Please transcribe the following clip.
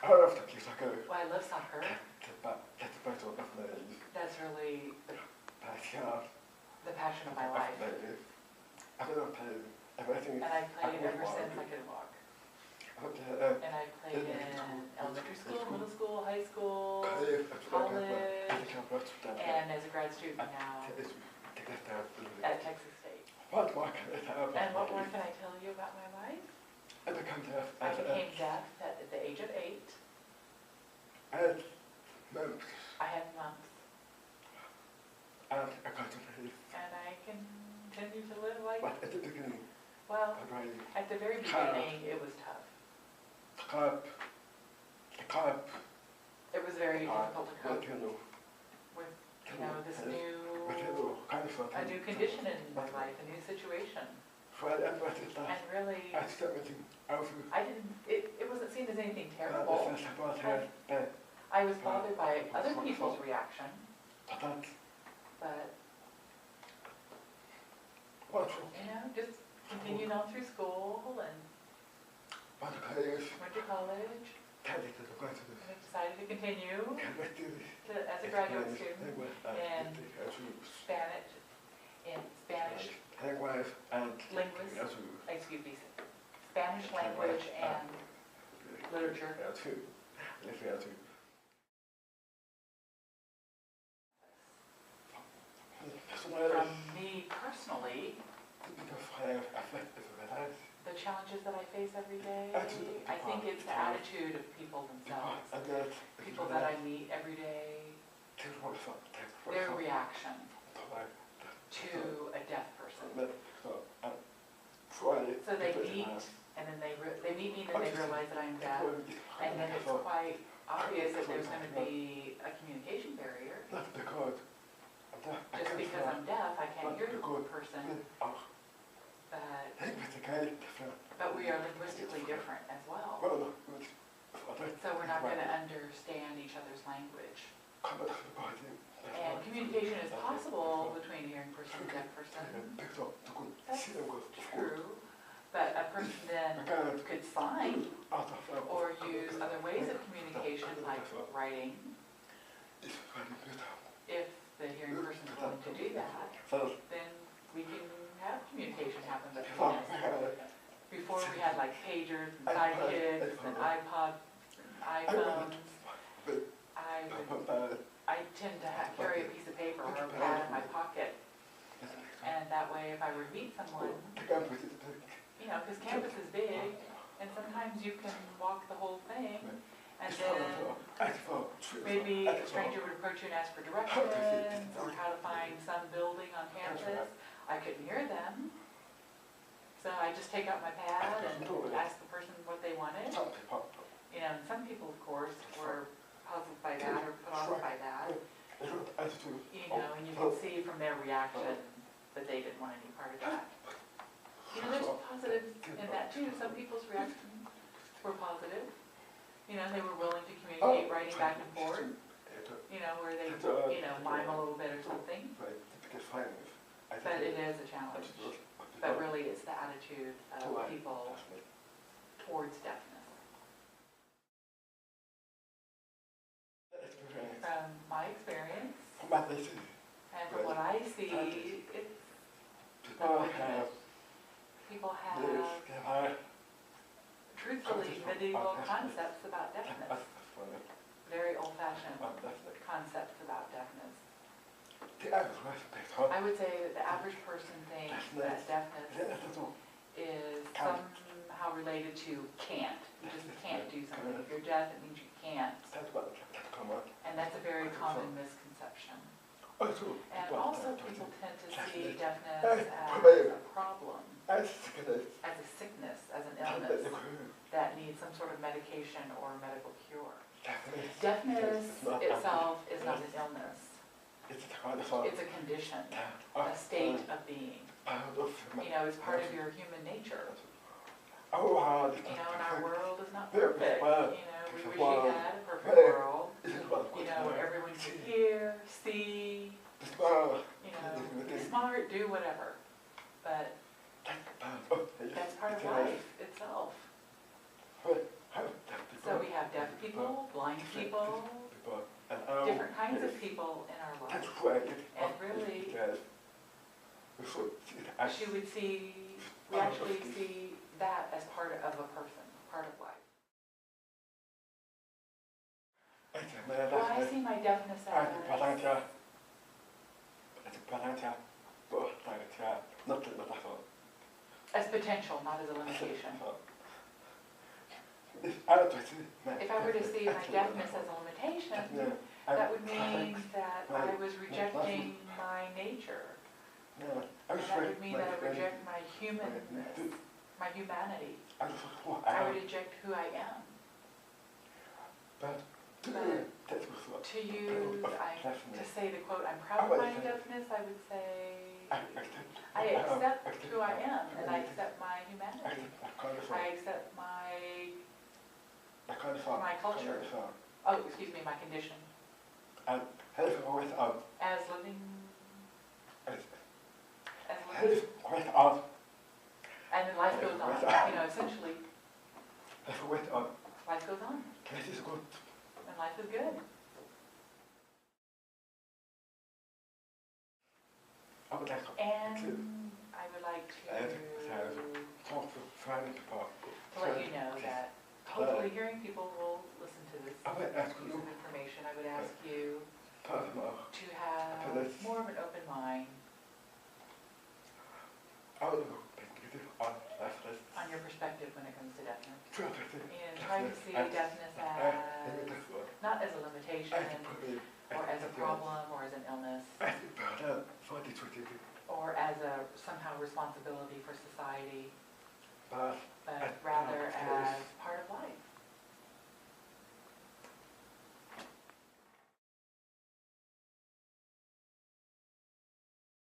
love to play soccer. Well, I love soccer. That's the best of my life. That's really Passion. the passion of my life. I don't play everything. And I played ever since I could walk. And I played in elementary school, middle school, high school, college, and as a grad student now at Texas State. What more can I tell And what more can I tell you about my life? I became deaf I became deaf at the age of 8. I had mumps. I had mumps. And I got to play. And I continue to live like But at the beginning, well, at the very beginning, it was tough. The carp. It was very difficult to cope with, this a new condition in my life, a new situation. And really, it wasn't seen as anything terrible. I was bothered by other people's reaction, but, just continued on through school and went to college. And I decided to continue as a graduate student in Spanish language and literature. From me personally, the challenges that I face every day, I think it's the attitude of people themselves. People that I meet every day, their reaction to a deaf person. So they meet, and then they meet me, and then they realize that I'm deaf, and then it's quite obvious that there's going to be a communication barrier. Just because I'm deaf, I can't hear the person. But we are linguistically different as well. So we're not going to understand each other's language. And communication is possible between a hearing person and a deaf person. That's true. But a person then could sign or use other ways of communication like writing. If the hearing person is willing to do that, then we can have communication happen between us. Before we had like pagers and sidekicks and iPods and iPhones, I tend to carry a piece of paper or a pad in my pocket. And that way if I were to meet someone, because campus is big, and sometimes you can walk the whole thing, and then maybe a stranger would approach you and ask for directions, or how to find some building on campus. I couldn't hear them, so I just take out my pad and ask the person what they wanted. And some people, of course, were puzzled by that or put off by that. And you can see from their reaction that they didn't want any part of that. There's positives in that too. Some people's reactions were positive. They were willing to communicate, writing back and forth. Where they, mime a little bit or something. But it is a challenge. But really, it's the attitude of people towards deafness. From my experience, and from what I see, it's unfortunate. People have, truthfully, medieval concepts about deafness. Very old-fashioned concepps about deafness. I would say that the average person thinks that deafness is somehow related to can't. You just can't do something. If you're deaf, it means you can't. And that's a very common misconception. And also people tend to see deafness as a problem, as a sickness, as an illness that needs some sort of medication or medical cure. Deafness itself is not an illness. It's a condition, a state of being. It's part of your human nature. And our world is not perfect. We wish we had a perfect world. Where everyone could hear, see, be smart, do whatever. But that's part of life itself. So we have deaf people kinds of people in our lives. That's right. And really, she would see, we actually see that as part of a person, part of life. Well, I see my deafness as potential, not as a limitation. If I were to see my deafness as a limitation, that would mean that I was rejecting my nature. And that would mean that I reject my humanness, my humanity. I would reject who I am. But to use, to say the quote, I'm proud of my deafness, I would say, I accept who I am, and I accept my humanity. I accept my culture. Oh, excuse me, my condition. As living. And then life goes on. You know, essentially, life goes on. And life is good. And I would like to let you know that hopefully hearing people will listen to this piece of information. I would ask you to have more of an open mind on your perspective when it comes to deafness. And try to see deafness as not as a limitation or as a problem or as an illness or as a somehow responsibility for society.